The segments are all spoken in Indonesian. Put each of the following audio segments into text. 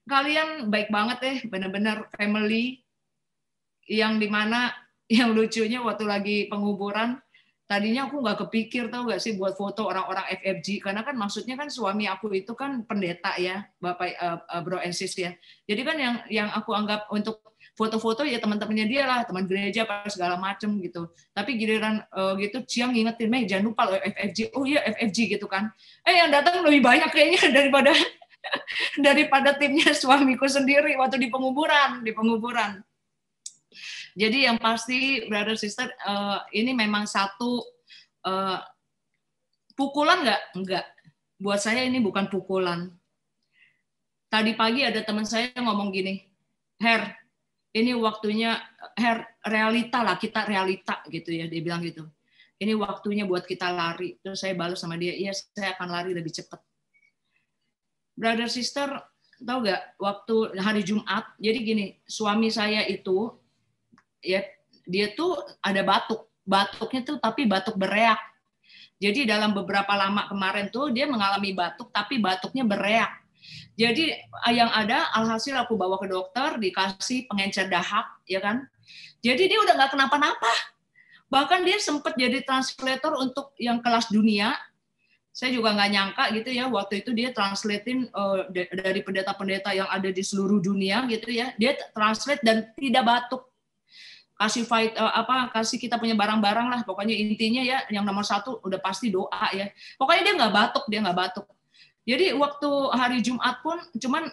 kalian baik banget deh, benar-benar family yang dimana yang lucunya waktu lagi penguburan, tadinya aku nggak kepikir tahu nggak sih buat foto orang-orang FFG, karena kan maksudnya kan suami aku itu kan pendeta ya, Bapak Bro and Sis ya. Jadi kan yang aku anggap untuk foto-foto ya teman-temannya dia lah, teman gereja apa segala macem gitu. Tapi giliran gitu Ciang ngingetin, Mei jangan lupa loh FFG. Oh iya FFG gitu kan. Yang datang lebih banyak kayaknya daripada timnya suamiku sendiri waktu di penguburan. Jadi yang pasti brother sister ini memang satu pukulan enggak. Buat saya ini bukan pukulan. Tadi pagi ada teman saya ngomong gini, Her, ini waktunya realita lah, kita realita gitu ya, dia bilang gitu. Ini waktunya buat kita lari. Terus saya balas sama dia, iya saya akan lari lebih cepat. Brother sister, tahu nggak waktu hari Jumat, jadi gini, suami saya itu ya dia tuh ada batuknya tuh tapi batuk bereak. Jadi dalam beberapa lama kemarin tuh dia mengalami batuk tapi batuknya bereak. Jadi yang ada alhasil aku bawa ke dokter, dikasih pengencer dahak ya kan. Jadi dia udah nggak kenapa-napa. Bahkan dia sempat jadi translator untuk yang kelas dunia. Saya juga nggak nyangka gitu ya, waktu itu dia translatein dari pendeta-pendeta yang ada di seluruh dunia gitu ya, dia translate dan tidak batuk. Kasih kita punya barang-barang lah, pokoknya intinya ya yang nomor satu udah pasti doa ya. Pokoknya dia nggak batuk. Jadi waktu hari Jumat pun cuman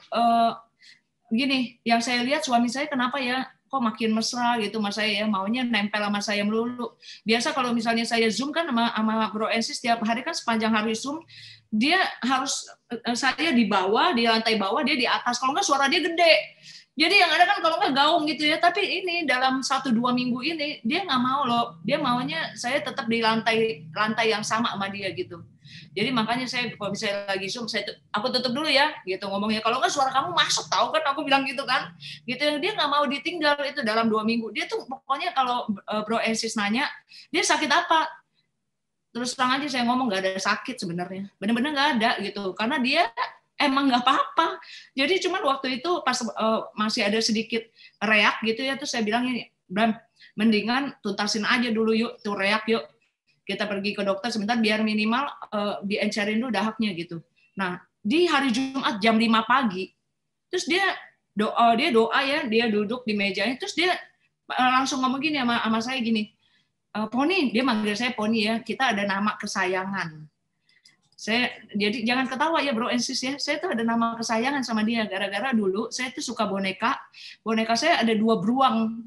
gini, yang saya lihat suami saya kenapa ya kok makin mesra gitu sama saya ya, maunya nempel sama saya melulu. Biasa kalau misalnya saya Zoom kan sama Bro Ensis setiap hari kan sepanjang hari Zoom, dia harus saya di bawah, di lantai bawah, dia di atas. Kalau nggak suara dia gede. Jadi yang ada kan kalau nggak gaung gitu ya, tapi ini dalam 1-2 minggu ini dia nggak mau loh, dia maunya saya tetap di lantai yang sama sama dia gitu. Jadi makanya saya kalau misalnya lagi Zoom, aku tutup dulu ya, gitu ngomongnya. Kalau nggak suara kamu masuk, tahu kan aku bilang gitu kan, gitu. Dia nggak mau ditinggal itu dalam 2 minggu. Dia tuh pokoknya kalau Bro Ensis nanya, dia sakit apa? Terus terang aja saya ngomong nggak ada sakit sebenarnya, benar-benar nggak ada gitu, karena dia emang nggak apa-apa. Jadi cuman waktu itu pas masih ada sedikit reak gitu ya, terus saya bilang ini, Bram, mendingan tuntasin aja dulu yuk, tuh reak yuk. Kita pergi ke dokter sebentar biar minimal diencerin dulu dahaknya gitu. Nah, di hari Jumat jam 5 pagi, terus dia doa ya, dia duduk di mejanya, terus dia langsung ngomong gini sama saya gini, Poni, dia manggil saya Poni ya, kita ada nama kesayangan. Jadi jangan ketawa ya Bro Ensis ya, saya tuh ada nama kesayangan sama dia gara-gara dulu saya tuh suka boneka saya ada 2 beruang,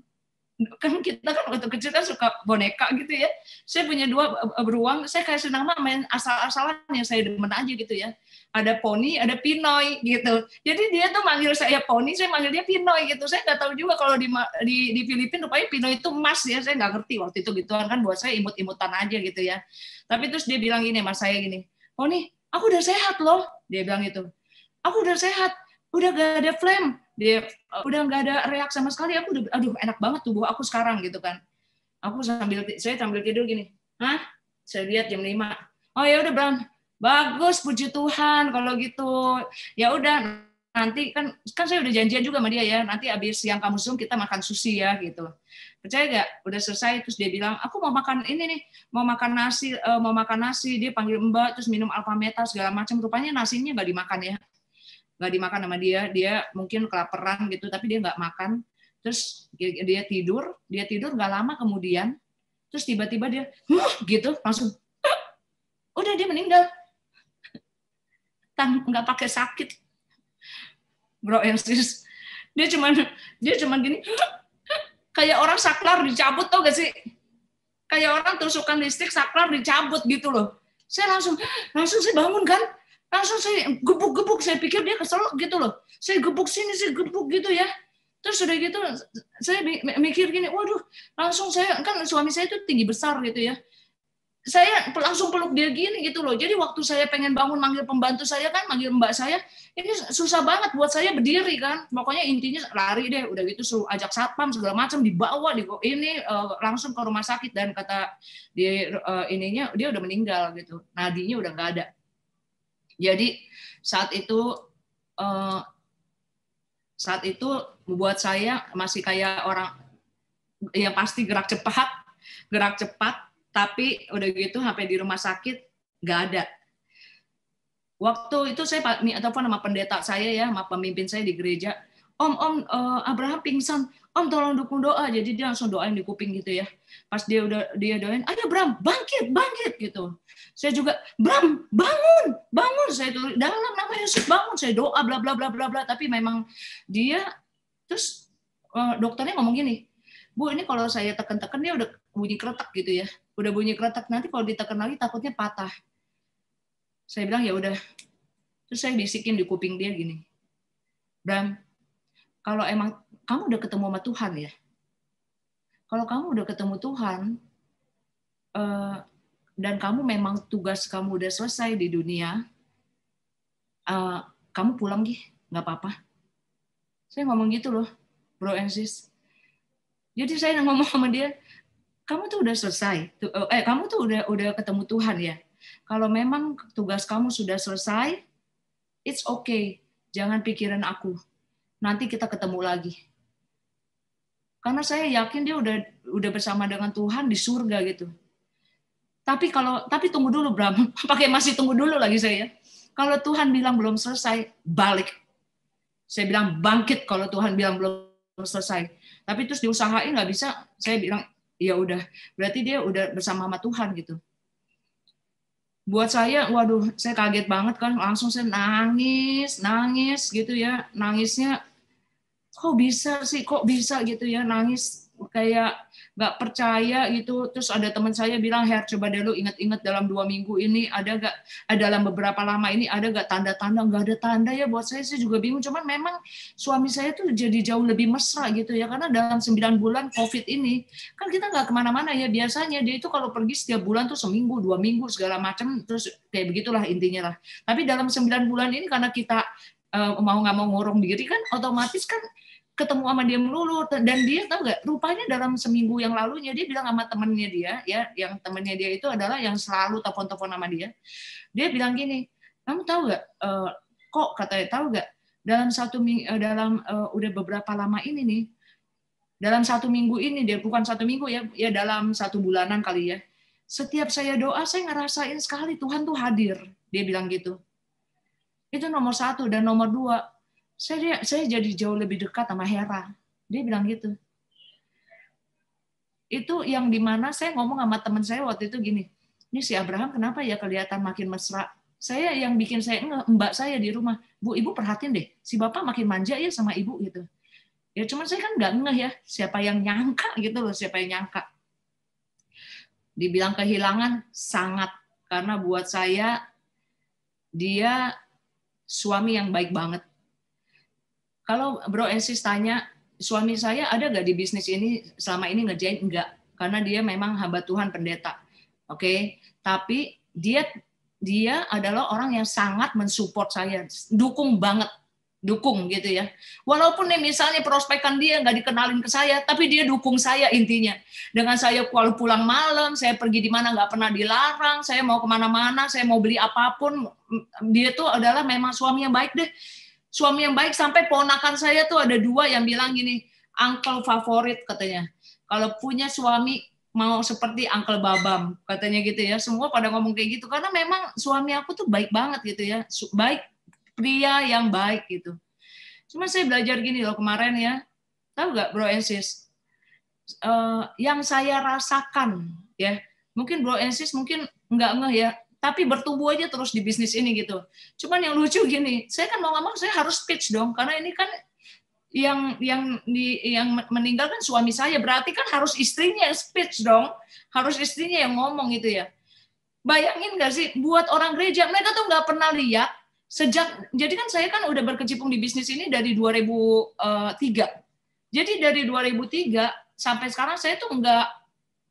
kan kita kan waktu kecil kan suka boneka gitu ya, saya punya 2 beruang, saya kasih nama main asal-asalan yang saya demen aja gitu ya, ada Poni, ada Pinoy gitu, jadi dia tuh manggil saya Poni, saya manggil dia Pinoy gitu, saya nggak tahu juga kalau di Filipina rupanya Pinoy itu emas ya, saya nggak ngerti waktu itu gituan kan, buat saya imut-imutan aja gitu ya, tapi terus dia bilang gini mas saya gini, oh nih, aku udah sehat loh, dia bilang itu. Aku udah sehat, udah gak ada flame, dia udah gak ada reak sama sekali. Aku udah, aduh enak banget tubuh aku sekarang gitu kan. Saya sambil tidur gini, hah? Saya lihat jam 5. Oh ya udah Bram, bagus puji Tuhan kalau gitu. Ya udah nanti kan saya udah janjian juga sama dia ya. Nanti abis siang kamu Zoom kita makan sushi ya gitu. Percaya gak? Udah selesai terus dia bilang, aku mau makan ini nih, mau makan nasi, dia panggil Mbak, terus minum Alfameta segala macam. Rupanya nasinya nggak dimakan ya, nggak dimakan sama dia mungkin kelaparan gitu, tapi dia nggak makan. Terus dia tidur nggak lama kemudian, terus tiba-tiba dia gitu langsung, udah dia meninggal, nggak pakai sakit, Bro Ensis. Dia cuman gini, kayak orang saklar dicabut, tau gak sih? Kayak orang tusukan listrik saklar dicabut gitu loh. Saya langsung saya bangun kan, langsung saya gebuk-gebuk, saya pikir dia keselak gitu loh. Saya gebuk sini, saya gebuk gitu ya. Terus udah gitu saya mikir gini, waduh, langsung saya kan suami saya itu tinggi besar gitu ya. Saya langsung peluk dia gini gitu loh. Jadi waktu saya pengen bangun manggil pembantu saya kan, manggil mbak saya, ini susah banget buat saya berdiri kan. Pokoknya intinya lari deh, udah gitu suruh ajak satpam segala macam, dibawa ini langsung ke rumah sakit, dan kata ininya dia udah meninggal gitu. Nadinya udah nggak ada. Jadi saat itu saat itu buat saya masih kayak orang yang pasti gerak cepat, tapi udah gitu sampai di rumah sakit nggak ada. Waktu itu saya telepon sama pendeta saya ya, sama pemimpin saya di gereja, Om, Abraham pingsan, Om tolong dukung doa. Jadi dia langsung doain di kuping gitu ya. Pas dia doain, ayo Bram, bangkit gitu. Saya juga, Bram, bangun. Saya tulis dalam nama Yesus bangun. Saya doa bla bla bla bla bla. Tapi memang dia terus dokternya ngomong gini, Bu, ini kalau saya tekan-tekan dia udah bunyi kretek gitu ya. Udah bunyi kretek, nanti kalau ditekan lagi takutnya patah. Saya bilang ya udah. Terus saya bisikin di kuping dia gini, Bram, kalau emang kamu udah ketemu sama Tuhan ya, kalau kamu udah ketemu Tuhan dan kamu memang tugas kamu udah selesai di dunia, kamu pulang Gih, nggak apa-apa. Saya ngomong gitu loh, bro and sis. Jadi saya ngomong sama dia, kamu tuh udah selesai, kamu tuh udah ketemu Tuhan ya. Kalau memang tugas kamu sudah selesai, it's okay, jangan pikirin aku. Nanti kita ketemu lagi. Karena saya yakin dia udah bersama dengan Tuhan di surga gitu. Tapi tunggu dulu Bram, masih tunggu dulu lagi saya. Kalau Tuhan bilang belum selesai, balik. Saya bilang bangkit kalau Tuhan bilang belum selesai. Tapi terus diusahain nggak bisa, saya bilang ya udah, berarti dia udah bersama sama Tuhan gitu. Buat saya, waduh, saya kaget banget kan, langsung saya nangis gitu ya, nangisnya kok bisa gitu ya, nangis kayak nggak percaya gitu. Terus ada teman saya bilang, Her, coba deh lu ingat-ingat dalam 2 minggu ini ada nggak, dalam beberapa lama ini ada nggak tanda-tanda? Nggak ada tanda ya. Buat saya juga bingung. Cuman memang suami saya tuh jadi jauh lebih mesra gitu ya, karena dalam 9 bulan COVID ini kan kita nggak kemana-mana ya. Biasanya dia itu kalau pergi setiap bulan tuh seminggu, 2 minggu segala macam, terus kayak begitulah intinya lah. Tapi dalam 9 bulan ini karena kita mau nggak mau ngurung diri kan, otomatis kan ketemu sama dia melulu. Dan dia tahu nggak, rupanya dalam seminggu yang lalunya dia bilang sama temennya dia ya, yang temennya dia itu adalah yang selalu telepon sama dia bilang gini, kamu tahu nggak, kok katanya tahu nggak, dalam udah beberapa lama ini nih, dalam 1 minggu ini, dia bukan 1 minggu ya dalam 1 bulanan kali ya, setiap saya doa saya ngerasain sekali Tuhan tuh hadir. Dia bilang gitu. Itu nomor 1. Dan nomor 2, saya jadi jauh lebih dekat sama Hera. Dia bilang gitu. Itu yang dimana saya ngomong sama teman saya waktu itu gini, ini si Abraham kenapa ya kelihatan makin mesra? Saya yang bikin saya mbak saya di rumah, Bu, Ibu perhatiin deh, si Bapak makin manja ya sama Ibu gitu. Ya cuman saya kan nggak ngeh ya, siapa yang nyangka gitu loh, siapa yang nyangka. Dibilang kehilangan, sangat. Karena buat saya, dia suami yang baik banget. Kalau Bro and Sis tanya, suami saya ada nggak di bisnis ini selama ini ngerjain? Enggak, karena dia memang hamba Tuhan pendeta. Oke, tapi dia adalah orang yang sangat mensupport saya, dukung banget, dukung gitu ya. Walaupun nih misalnya prospekan dia nggak dikenalin ke saya, tapi dia dukung saya intinya. Dengan saya kalau pulang malam, saya pergi di mana nggak pernah dilarang, saya mau kemana-mana, saya mau beli apapun, dia tuh adalah memang suami yang baik deh. Suami yang baik, sampai ponakan saya tuh ada 2 yang bilang gini, uncle favorit katanya. Kalau punya suami mau seperti Uncle Babam, katanya gitu ya. Semua pada ngomong kayak gitu, karena memang suami aku tuh baik banget gitu ya. Baik, pria yang baik gitu. Cuma saya belajar gini loh kemarin ya, tahu nggak Bro and Sis? Yang saya rasakan ya, mungkin Bro and Sis mungkin nggak ngeh ya, tapi bertumbuh aja terus di bisnis ini gitu. Cuman yang lucu gini, saya kan mau nggak mau saya harus pitch dong, karena ini kan yang meninggal kan suami saya, berarti kan harus istrinya yang speech dong, harus istrinya yang ngomong gitu ya. Bayangin nggak sih, buat orang gereja, mereka tuh nggak pernah lihat jadi kan saya kan udah berkecimpung di bisnis ini dari 2003. Jadi dari 2003 sampai sekarang saya tuh nggak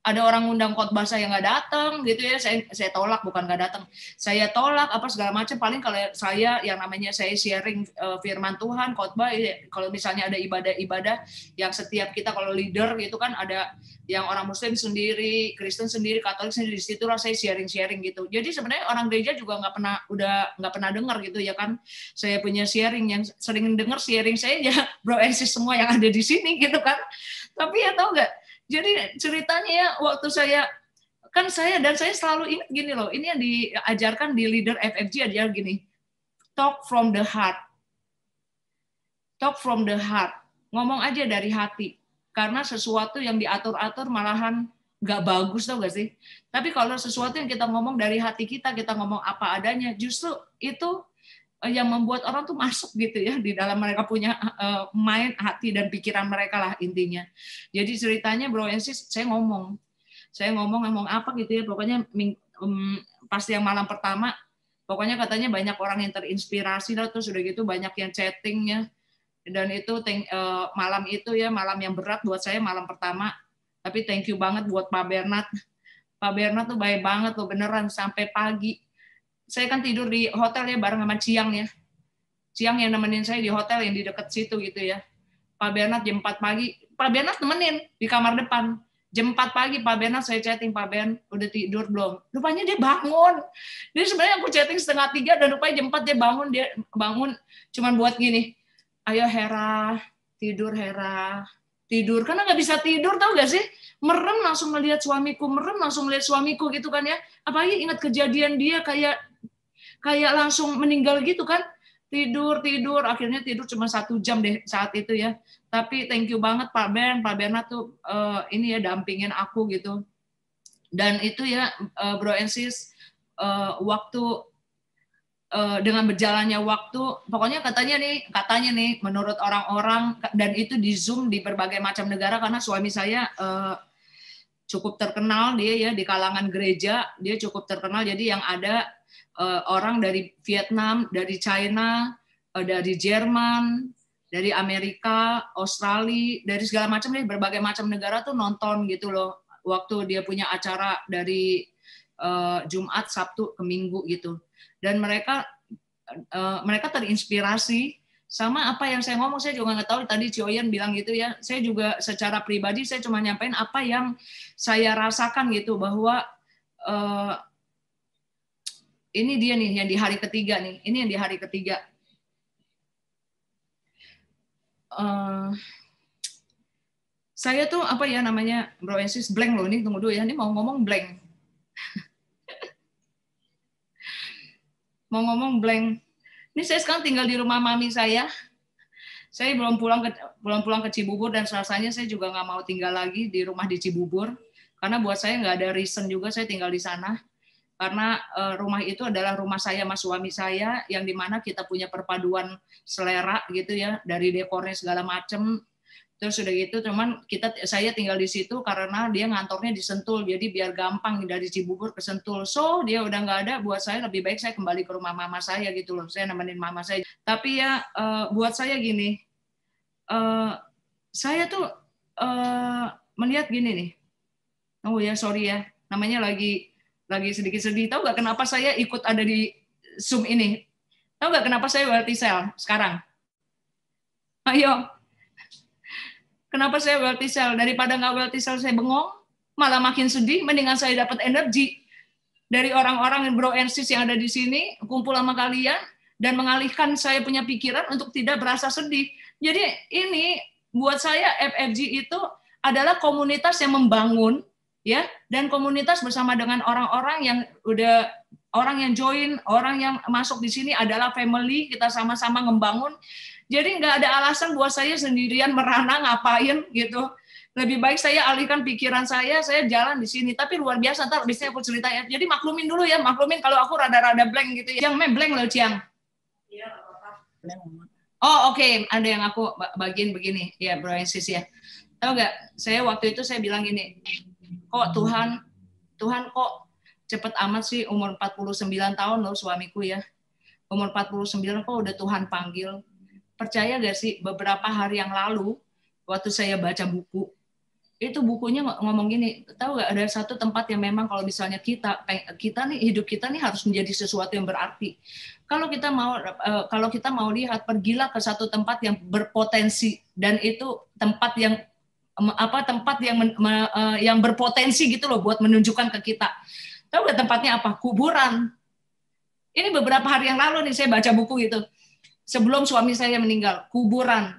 ada orang ngundang khotbah saya nggak datang gitu ya, saya tolak, bukan nggak datang, saya tolak apa segala macam. Paling kalau saya yang namanya saya sharing firman Tuhan, khotbah, kalau misalnya ada ibadah-ibadah yang setiap kita kalau leader gitu kan ada yang orang Muslim sendiri, Kristen sendiri, Katolik sendiri, di situlah saya sharing gitu. Jadi sebenarnya orang gereja juga nggak pernah dengar gitu ya kan. Saya punya sharing, yang sering dengar sharing saya ya bro and sis semua yang ada di sini gitu kan. Tapi ya tahu nggak, jadi ceritanya ya waktu saya selalu ingat gini loh, ini yang diajarkan di leader FFG aja gini, talk from the heart, ngomong aja dari hati, karena sesuatu yang diatur-atur malahan nggak bagus, tau gak sih? Tapi kalau sesuatu yang kita ngomong dari hati kita ngomong apa adanya, justru itu yang membuat orang tuh masuk gitu ya di dalam mereka punya mind, hati dan pikiran mereka lah intinya. Jadi ceritanya bro and sis, saya ngomong apa gitu ya, pokoknya pas yang malam pertama, pokoknya katanya banyak orang yang terinspirasi lah, terus udah gitu banyak yang chattingnya, dan itu malam itu ya malam yang berat buat saya, malam pertama. Tapi thank you banget buat Pak Bernard tuh baik banget tuh beneran, sampai pagi. Saya kan tidur di hotel ya bareng sama Ciang ya. Ciang yang nemenin saya di hotel yang di dekat situ gitu ya. Pak Bernard jam 4 pagi, Pak Bernard nemenin di kamar depan. Jam 4 pagi Pak Bernard saya chatting, Pak Ben udah tidur belum? Rupanya dia bangun. Jadi sebenarnya aku chatting 2:30 dan rupanya jam 4 dia bangun cuman buat gini. Ayo Hera, tidur Hera. Tidur, karena nggak bisa tidur, tau gak sih? Merem langsung melihat suamiku gitu kan ya. Apalagi ingat kejadian dia kayak langsung meninggal gitu kan, tidur akhirnya tidur cuma 1 jam deh saat itu ya. Tapi thank you banget Pak Bernard tuh ini ya dampingin aku gitu. Dan itu ya bro and sis, waktu dengan berjalannya waktu, pokoknya katanya nih menurut orang-orang, dan itu di Zoom di berbagai macam negara, karena suami saya cukup terkenal, dia ya di kalangan gereja dia cukup terkenal. Jadi yang ada orang dari Vietnam, dari China, dari Jerman, dari Amerika, Australia, dari segala macam nih, berbagai macam negara tuh nonton gitu loh waktu dia punya acara dari Jumat, Sabtu ke Minggu gitu. Dan mereka terinspirasi sama apa yang saya ngomong. Saya juga nggak tahu, tadi Cioyan bilang gitu ya, saya juga secara pribadi saya cuma nyampein apa yang saya rasakan gitu, bahwa ini dia nih yang di hari ketiga nih, ini yang di hari ketiga. Saya tuh apa ya namanya bro and sis, blank loh ini, tunggu dulu ya, ini mau ngomong blank. Ini saya sekarang tinggal di rumah mami saya. Saya belum pulang ke Cibubur, dan rasanya saya juga nggak mau tinggal lagi di rumah di Cibubur, karena buat saya nggak ada reason juga saya tinggal di sana. Karena rumah itu adalah rumah saya sama suami saya, yang dimana kita punya perpaduan selera gitu ya, dari dekornya segala macem. Terus udah gitu, cuman saya tinggal di situ karena dia ngantornya di Sentul, jadi biar gampang dari Cibubur ke Sentul. So dia udah nggak ada, buat saya lebih baik saya kembali ke rumah mama saya gitu loh. Saya nemenin mama saya. Tapi ya buat saya gini, saya tuh melihat gini nih. Oh ya sorry ya, namanya lagi sedikit sedih. Tahu nggak kenapa saya ikut ada di Zoom ini? Tahu nggak kenapa saya wealthy cell sekarang? Ayo. Kenapa saya wealthy cell? Daripada nggak wealthy cell saya bengong, malah makin sedih, mendingan saya dapat energi dari orang-orang bro and sis yang ada di sini, kumpul sama kalian, dan mengalihkan saya punya pikiran untuk tidak berasa sedih. Jadi ini buat saya FFG itu adalah komunitas yang membangun, ya, dan komunitas bersama dengan orang-orang yang udah, orang yang join, orang yang masuk di sini adalah family, kita sama-sama membangun. Jadi nggak ada alasan buat saya sendirian merana ngapain gitu. Lebih baik saya alihkan pikiran saya jalan di sini. Tapi luar biasa, ntar abisnya aku cerita ya. Jadi maklumin dulu ya, maklumin kalau aku rada-rada blank gitu ya. Ciang, blank loh Ciang. Iya, apa-apa. Oh oke, ada yang aku bagiin begini. Ya bro and sis ya. Tahu nggak, saya waktu itu saya bilang gini, kok Tuhan kok cepet amat sih, umur 49 tahun loh suamiku ya. Umur 49 kok udah Tuhan panggil. Percaya gak sih, beberapa hari yang lalu waktu saya baca buku, itu bukunya ngomong gini, tahu nggak, ada satu tempat yang memang kalau misalnya kita nih, hidup kita nih harus menjadi sesuatu yang berarti. Kalau kita mau lihat, pergilah ke satu tempat yang berpotensi, dan itu tempat yang yang berpotensi gitu loh buat menunjukkan ke kita. Tahu nggak tempatnya apa? Kuburan. Ini beberapa hari yang lalu nih saya baca buku itu. Sebelum suami saya meninggal, kuburan.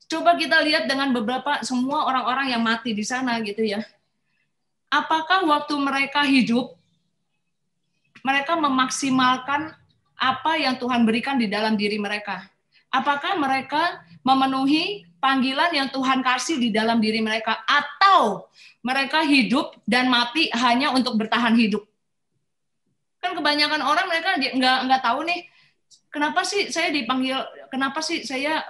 Coba kita lihat dengan semua orang-orang yang mati di sana gitu ya. Apakah waktu mereka hidup, mereka memaksimalkan apa yang Tuhan berikan di dalam diri mereka? Apakah mereka memenuhi panggilan yang Tuhan kasih di dalam diri mereka? Atau mereka hidup dan mati hanya untuk bertahan hidup? Kan kebanyakan orang mereka nggak tahu nih, kenapa sih saya dipanggil, kenapa sih saya,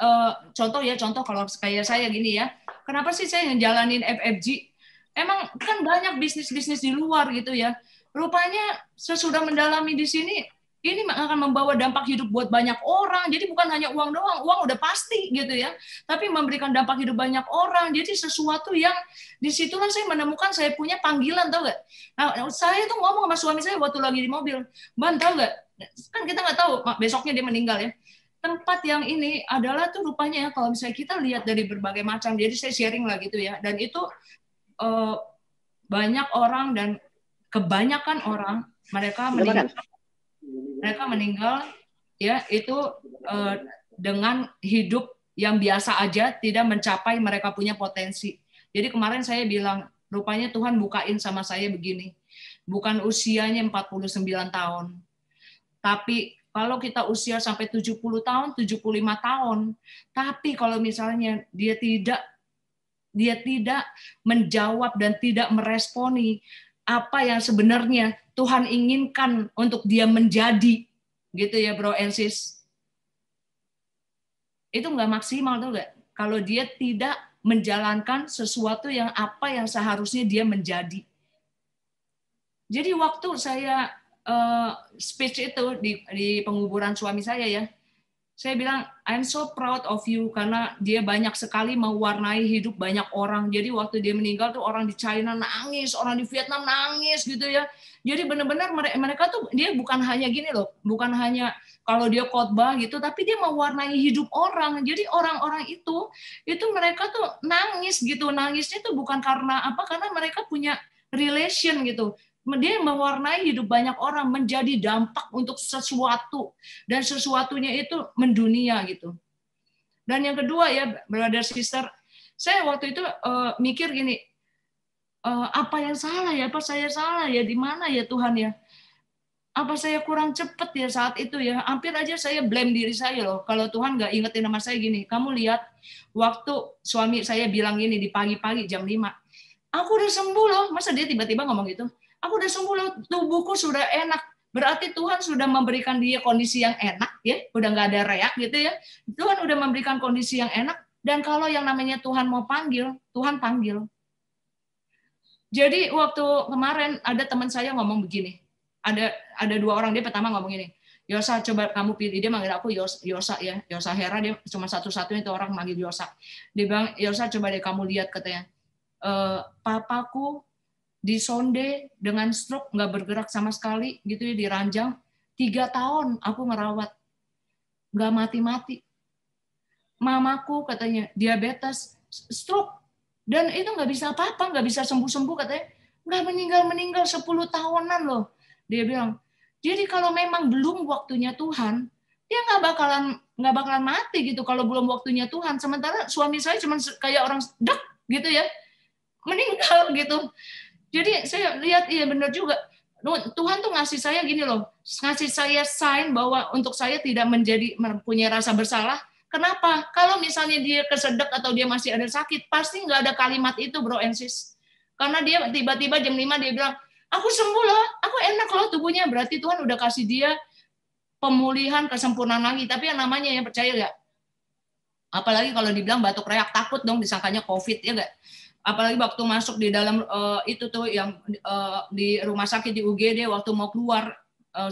contoh kalau kayak saya gini ya, kenapa sih saya ngejalanin FFG? Emang kan banyak bisnis-bisnis di luar gitu ya. Rupanya sesudah mendalami di sini, ini akan membawa dampak hidup buat banyak orang. Jadi bukan hanya uang doang, uang udah pasti gitu ya. Tapi memberikan dampak hidup banyak orang. Jadi sesuatu yang disitulah saya menemukan saya punya panggilan, tau gak? Nah, saya tuh ngomong sama suami saya waktu lagi di mobil, Ban, tau gak? Kan kita nggak tahu besoknya dia meninggal ya. Tempat yang ini adalah tuh rupanya kalau misalnya kita lihat dari berbagai macam, jadi saya sharing lah gitu ya, dan itu banyak orang dan kebanyakan orang mereka meninggal ya itu dengan hidup yang biasa aja, tidak mencapai mereka punya potensi. Jadi kemarin saya bilang, rupanya Tuhan bukain sama saya begini, bukan usianya 49 tahun, tapi kalau kita usia sampai 70 tahun, 75 tahun, tapi kalau misalnya dia tidak menjawab dan tidak meresponi apa yang sebenarnya Tuhan inginkan untuk dia menjadi, gitu ya bro and sis. Itu nggak maksimal tuh nggak? Kalau dia tidak menjalankan sesuatu yang seharusnya dia menjadi. Jadi waktu saya speech itu di penguburan suami saya ya, saya bilang I'm so proud of you, karena dia banyak sekali mewarnai hidup banyak orang. Jadi waktu dia meninggal tuh orang di China nangis, orang di Vietnam nangis gitu ya. Jadi benar-benar mereka tuh, dia bukan hanya gini loh, bukan hanya kalau dia khotbah gitu, tapi dia mewarnai hidup orang. Jadi orang-orang itu mereka tuh nangis gitu. Nangisnya tuh bukan karena apa, karena mereka punya relation gitu. Dia mewarnai hidup banyak orang, menjadi dampak untuk sesuatu, dan sesuatunya itu mendunia gitu. Dan yang kedua ya, brother sister, saya waktu itu mikir gini, apa yang salah ya, apa saya salah ya, di mana ya Tuhan ya, apa saya kurang cepat ya saat itu ya, hampir aja saya blame diri saya loh, kalau Tuhan nggak ingetin sama saya gini, kamu lihat waktu suami saya bilang gini di pagi-pagi jam 5, aku udah sembuh loh, masa dia tiba-tiba ngomong gitu, aku udah sembuh loh, tubuhku sudah enak. Berarti Tuhan sudah memberikan dia kondisi yang enak, ya, udah nggak ada reak gitu ya. Tuhan udah memberikan kondisi yang enak, dan kalau yang namanya Tuhan mau panggil, Tuhan panggil. Jadi waktu kemarin ada teman saya ngomong begini, ada dua orang, dia pertama ngomong gini, Yosa coba kamu pilih, dia manggil aku Yosa ya, Yosa Hera, dia cuma satu-satunya itu orang manggil Yosa. Dia bilang, Yosa coba deh kamu lihat katanya, papaku disonde dengan stroke, nggak bergerak sama sekali gitu ya, diranjang 3 tahun aku ngerawat, nggak mati-mati. Mamaku katanya diabetes, stroke, dan itu nggak bisa apa-apa, nggak bisa sembuh-sembuh katanya, nggak meninggal 10 tahunan loh, dia bilang. Jadi kalau memang belum waktunya Tuhan, dia nggak bakalan mati gitu kalau belum waktunya Tuhan. Sementara suami saya cuma kayak orang dek gitu ya, meninggal gitu. Jadi saya lihat, iya benar juga. Tuhan tuh ngasih saya gini loh, ngasih saya sign bahwa untuk saya tidak mempunyai rasa bersalah. Kenapa? Kalau misalnya dia kesedek atau dia masih ada sakit, pasti nggak ada kalimat itu, bro and sis. Karena dia tiba-tiba jam 5 dia bilang, aku sembuh loh, aku enak loh tubuhnya. Berarti Tuhan udah kasih dia pemulihan, kesempurnaan lagi. Tapi yang namanya, yang percaya nggak? Apalagi kalau dibilang batuk reak, takut dong disangkanya COVID, ya nggak? Apalagi waktu masuk di dalam itu tuh yang di rumah sakit di UGD, waktu mau keluar,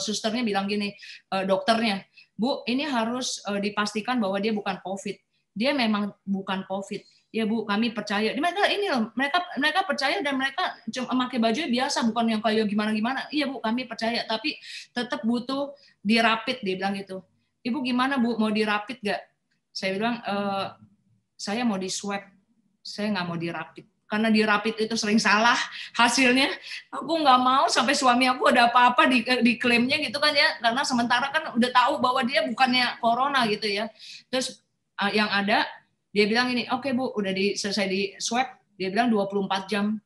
susternya bilang gini, dokternya, Bu, ini harus dipastikan bahwa dia bukan COVID. Dia memang bukan COVID, Ya Bu, kami percaya. Mereka ini loh, mereka percaya dan mereka cuma pakai baju biasa, bukan yang kayak gimana-gimana. Iya Bu, kami percaya, tapi tetap butuh dirapit, dia bilang gitu. Ibu gimana Bu, mau dirapit gak? Saya bilang, saya mau di swab, saya nggak mau dirapit. Karena dirapit itu sering salah hasilnya. Aku nggak mau sampai suami aku ada apa-apa di klaimnya gitu kan ya. Karena sementara kan udah tahu bahwa dia bukannya corona gitu ya. Terus yang ada, dia bilang ini, oke Bu, udah selesai di swab, dia bilang 24 jam.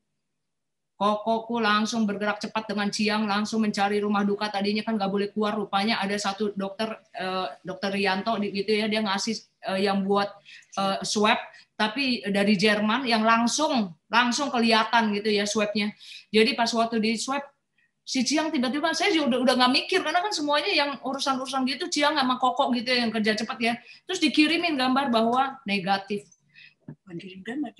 Kokoku langsung bergerak cepat dengan Ciang, langsung mencari rumah duka. Tadinya kan nggak boleh keluar, rupanya ada satu dokter, dokter Rianto gitu ya, dia ngasih yang buat swab, tapi dari Jerman yang langsung kelihatan gitu ya swabnya. Jadi pas waktu di swab, si Ciang tiba-tiba, saya juga udah nggak mikir, karena kan semuanya yang urusan-urusan gitu Ciang sama Koko gitu yang kerja cepat ya. Terus dikirimin gambar bahwa negatif. Kirim gambar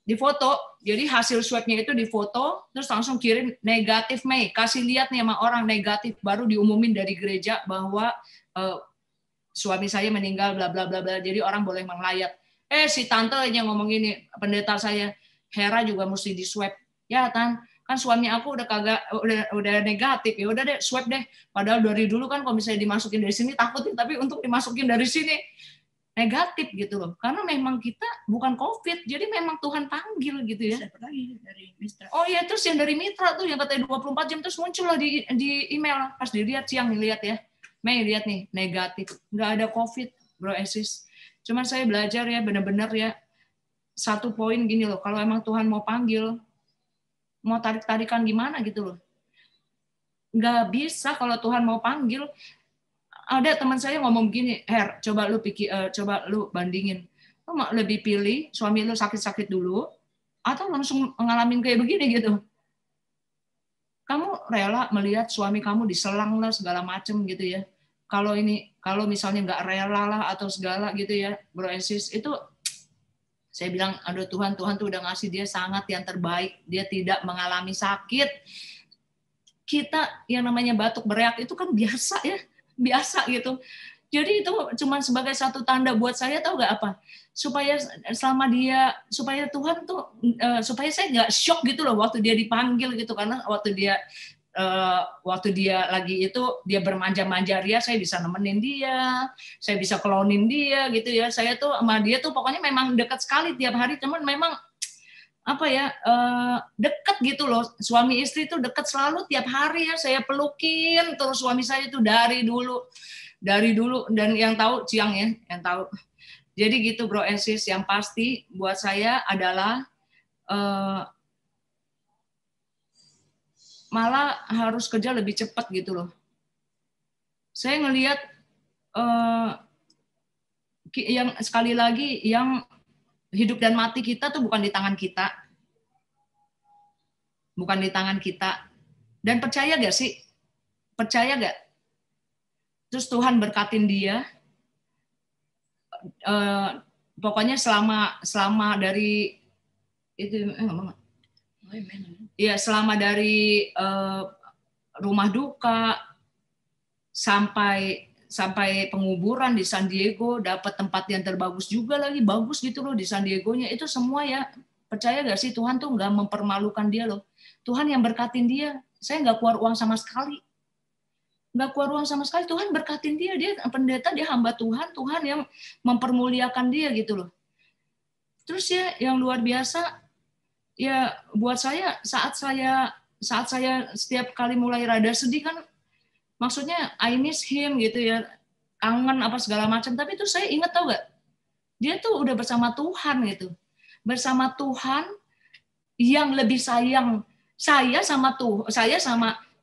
di foto. Jadi hasil swabnya itu di foto, terus langsung kirim negatif, Mei. Kasih lihat nih sama orang negatif, baru diumumin dari gereja bahwa suami saya meninggal, bla bla bla bla. Jadi orang boleh melayat. Si tante yang ngomong ini, pendeta saya, Hera juga mesti di swab. Ya Tan, kan suami aku udah negatif, ya udah deh swab deh. Padahal dari dulu kan kalau misalnya dimasukin dari sini takutin, tapi untuk dimasukin dari sini negatif gitu loh. Karena memang kita bukan COVID, jadi memang Tuhan panggil gitu ya. Dari Mitra. Oh iya, terus yang dari Mitra tuh yang katanya 24 jam terus muncul lah di email. Pas dilihat Siang lihat ya. Mei lihat nih, negatif. Nggak ada COVID, Bro Esis. Cuman saya belajar ya, benar-benar ya, satu poin gini loh, kalau emang Tuhan mau panggil, mau tarik-tarikan gimana gitu loh. Nggak bisa kalau Tuhan mau panggil. Ada teman saya ngomong gini, Her, coba lu bandingin. Lu lebih pilih suami lu sakit-sakit dulu, atau langsung ngalamin kayak begini gitu. Kamu rela melihat suami kamu diselang lah segala macem gitu ya. Kalau misalnya nggak rela lah atau segala gitu ya, Bro Esis, itu saya bilang, aduh Tuhan tuh udah ngasih dia sangat yang terbaik. Dia tidak mengalami sakit. Kita yang namanya batuk bereak itu kan biasa ya. Biasa gitu. Jadi itu cuma sebagai satu tanda buat saya, tahu nggak apa? Supaya Tuhan tuh supaya saya nggak shock gitu loh waktu dia dipanggil gitu, karena waktu dia lagi itu dia bermanja-manja ria, saya bisa nemenin dia, saya bisa klonin dia gitu ya. Saya tuh sama dia tuh pokoknya memang dekat sekali tiap hari, cuman memang apa ya, dekat gitu loh, suami istri itu dekat selalu tiap hari ya, saya pelukin terus suami saya itu dari dulu, dan yang tahu Ciang ya, yang tahu. Jadi gitu Bro Esis, yang pasti buat saya adalah malah harus kerja lebih cepat gitu loh. Saya ngelihat yang sekali lagi, yang hidup dan mati kita tuh bukan di tangan kita. Bukan di tangan kita. Dan percaya gak sih? Percaya gak? Terus Tuhan berkatin dia. Pokoknya selama dari itu selama dari rumah duka sampai penguburan di San Diego, dapat tempat yang terbagus juga lagi, bagus gitu loh di San Diegonya. Itu semua ya, percaya gak sih Tuhan tuh nggak mempermalukan dia loh. Tuhan yang berkatin dia. Saya nggak keluar uang sama sekali. Nggak keluar uang sama sekali. Tuhan berkatin dia. Dia pendeta, dia hamba Tuhan. Tuhan yang mempermuliakan dia gitu loh. Terus ya yang luar biasa, ya buat saya saat saya setiap kali mulai rada sedih kan, maksudnya I miss him gitu ya, kangen apa segala macam, tapi itu saya ingat, tau gak, dia tuh udah bersama Tuhan gitu, bersama Tuhan yang lebih sayang saya sama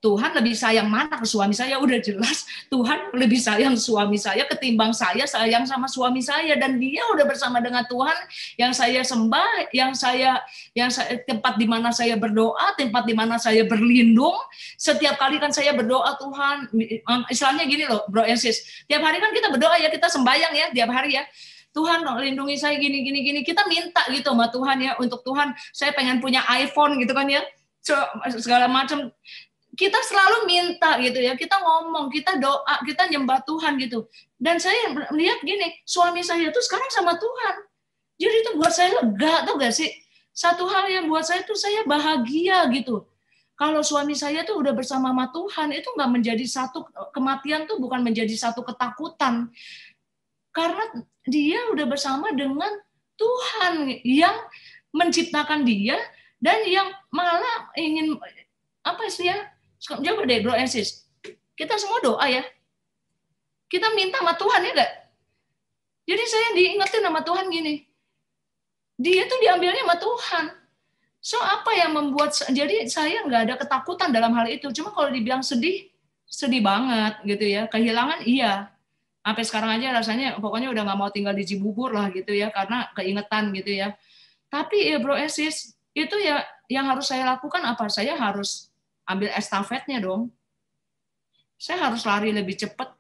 Tuhan lebih sayang mana ke suami saya, udah jelas Tuhan lebih sayang suami saya ketimbang saya sayang sama suami saya, dan dia udah bersama dengan Tuhan yang saya sembah, yang saya tempat di mana saya berdoa, tempat di mana saya berlindung. Setiap kali kan saya berdoa, Tuhan, istilahnya gini loh Bro and Sis, tiap hari kan kita berdoa ya, kita sembahyang ya tiap hari ya, Tuhan lindungi saya gini, kita minta gitu sama Tuhan ya, untuk Tuhan saya pengen punya iPhone gitu kan ya, segala macam. Kita selalu minta gitu ya, kita ngomong, kita doa, kita nyembah Tuhan gitu. Dan saya lihat gini, suami saya tuh sekarang sama Tuhan. Jadi itu buat saya lega, tau gak sih? Satu hal yang buat saya tuh saya bahagia gitu. Kalau suami saya tuh udah bersama sama Tuhan, itu nggak menjadi satu, kematian tuh bukan menjadi satu ketakutan. Karena dia udah bersama dengan Tuhan yang menciptakan dia dan yang malah ingin apa sih ya? Coba deh bro and sis. Kita semua doa ya. Kita minta sama Tuhan ya enggak? Jadi saya diingetin sama Tuhan gini. Dia tuh diambilnya sama Tuhan. So apa yang membuat, jadi saya nggak ada ketakutan dalam hal itu. Cuma kalau dibilang sedih, sedih banget gitu ya. Kehilangan iya. Sampai sekarang aja rasanya pokoknya udah nggak mau tinggal di Cibubur lah gitu ya, karena keingetan gitu ya. Tapi ya bro Esis, itu ya yang harus saya lakukan apa? Saya harus ambil estafetnya dong. Saya harus lari lebih cepat.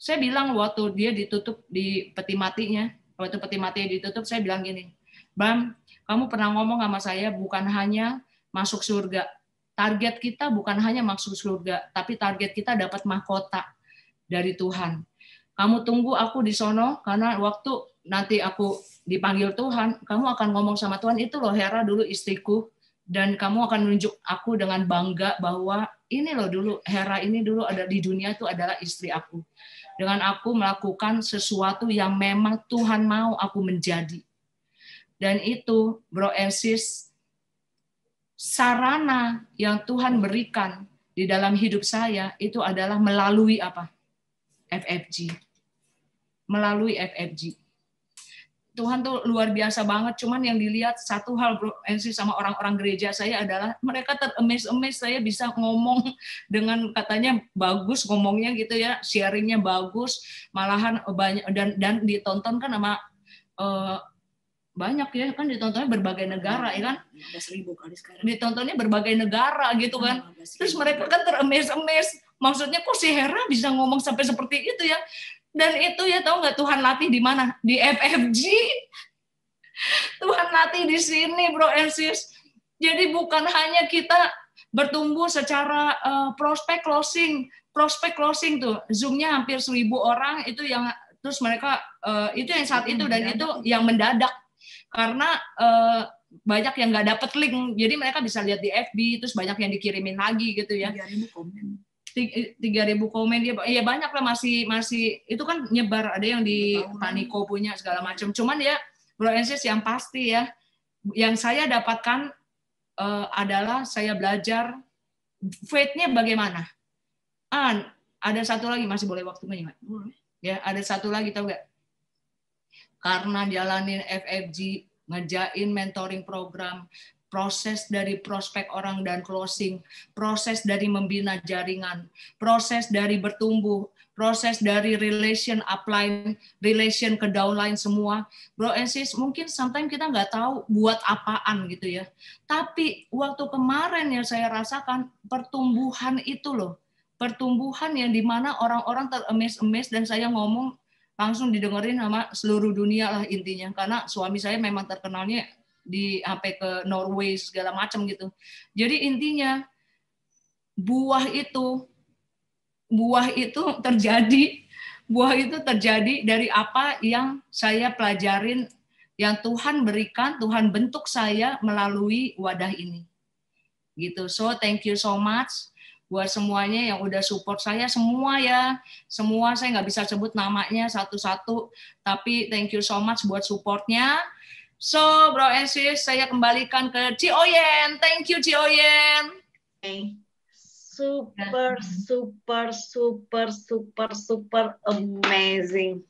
Saya bilang waktu dia ditutup di peti matinya, waktu peti matinya ditutup, saya bilang gini, Bam, kamu pernah ngomong sama saya bukan hanya masuk surga. Target kita bukan hanya masuk surga, tapi target kita dapat mahkota dari Tuhan. Kamu tunggu aku di sono, karena waktu nanti aku dipanggil Tuhan, kamu akan ngomong sama Tuhan, itu loh Hera dulu istriku, dan kamu akan menunjuk aku dengan bangga bahwa ini loh dulu, Hera ini dulu ada di dunia itu adalah istri aku. Dengan aku melakukan sesuatu yang memang Tuhan mau aku menjadi. Dan itu, bro and sis, sarana yang Tuhan berikan di dalam hidup saya, itu adalah melalui apa? FFG. Melalui FFG. Tuhan tuh luar biasa banget, cuman yang dilihat satu hal bro NC sama orang-orang gereja saya adalah mereka teremes-emes saya bisa ngomong dengan katanya bagus ngomongnya gitu ya, sharingnya bagus, malahan banyak dan ditonton kan sama banyak ya kan, ditontonnya berbagai negara ya kan, 15.000 kali sekarang ditontonnya berbagai negara gitu kan, terus mereka kan teremes-emes, maksudnya kok si Hera bisa ngomong sampai seperti itu ya. Dan itu ya tahu nggak Tuhan latih di mana? Di FFG. Tuhan latih di sini bro and sis. Jadi bukan hanya kita bertumbuh secara prospek closing tuh. Zoom-nya hampir 1.000 orang itu yang terus mereka itu yang saat itu dan itu yang mendadak karena banyak yang nggak dapet link. Jadi mereka bisa lihat di FB terus banyak yang dikirimin lagi gitu ya. 3.000 komen. 3.000 komen dia ya banyak lah masih itu kan nyebar, ada yang di Paniko punya segala macam. Cuman ya bro Ensis yang pasti ya yang saya dapatkan adalah saya belajar faith-nya bagaimana. Ada satu lagi, masih boleh waktunya ya, ada satu lagi tahu nggak? Karena jalanin FFG, ngejain mentoring program, proses dari prospek orang dan closing, proses dari membina jaringan, proses dari bertumbuh, proses dari relation upline, relation ke downline semua. Bro and sis, mungkin sometimes kita nggak tahu buat apaan gitu ya. Tapi waktu kemarin yang saya rasakan, pertumbuhan itu loh. Pertumbuhan yang dimana orang-orang teremes-emes dan saya ngomong langsung didengerin sama seluruh dunia lah intinya. Karena suami saya memang terkenalnya di sampai ke Norway segala macam gitu. Jadi intinya buah itu terjadi dari apa yang saya pelajarin, yang Tuhan berikan, Tuhan bentuk saya melalui wadah ini. Gitu. So thank you so much buat semuanya yang udah support saya semua ya. Semua saya nggak bisa sebut namanya satu-satu, tapi thank you so much buat supportnya. So, bro and sis, saya kembalikan ke Ci Oyen. Thank you, Ci Oyen. Super amazing.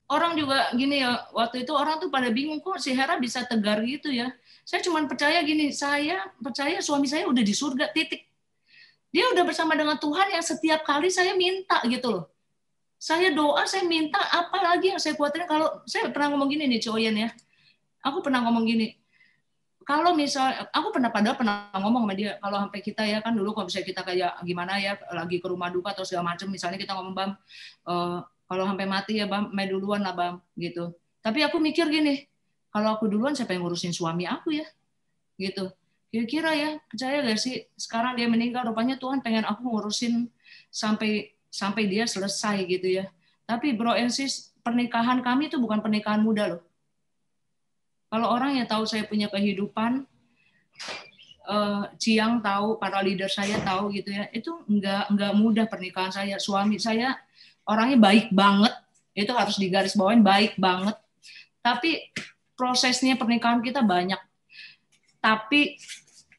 Orang juga gini ya, waktu itu orang tuh pada bingung kok si Hera bisa tegar gitu ya. Saya cuma percaya gini, saya percaya suami saya udah di surga, titik. Dia udah bersama dengan Tuhan yang setiap kali saya minta gitu loh. Saya doa, saya minta, apa lagi yang saya khawatirkan. Kalau saya pernah ngomong gini nih, Ci Oyen ya. Aku pernah ngomong gini, kalau misal, aku pernah ngomong sama dia, kalau sampai kita ya kan dulu kalau misalnya kita kayak gimana ya, lagi ke rumah duka atau segala macam, misalnya kita ngomong Bam, kalau sampai mati ya Bam, main duluan lah Bam, gitu. Tapi aku mikir gini, kalau aku duluan siapa yang ngurusin suami aku ya, gitu. Kira-kira ya, percaya gak sih, sekarang dia meninggal, rupanya Tuhan pengen aku ngurusin sampai dia selesai gitu ya. Tapi bro and sis, pernikahan kami itu bukan pernikahan muda loh. Kalau orang yang tahu saya punya kehidupan, Ciang tahu, para leader saya tahu gitu ya, itu nggak mudah pernikahan saya. Suami saya orangnya baik banget, itu harus digarisbawahin, baik banget. Tapi prosesnya pernikahan kita banyak. Tapi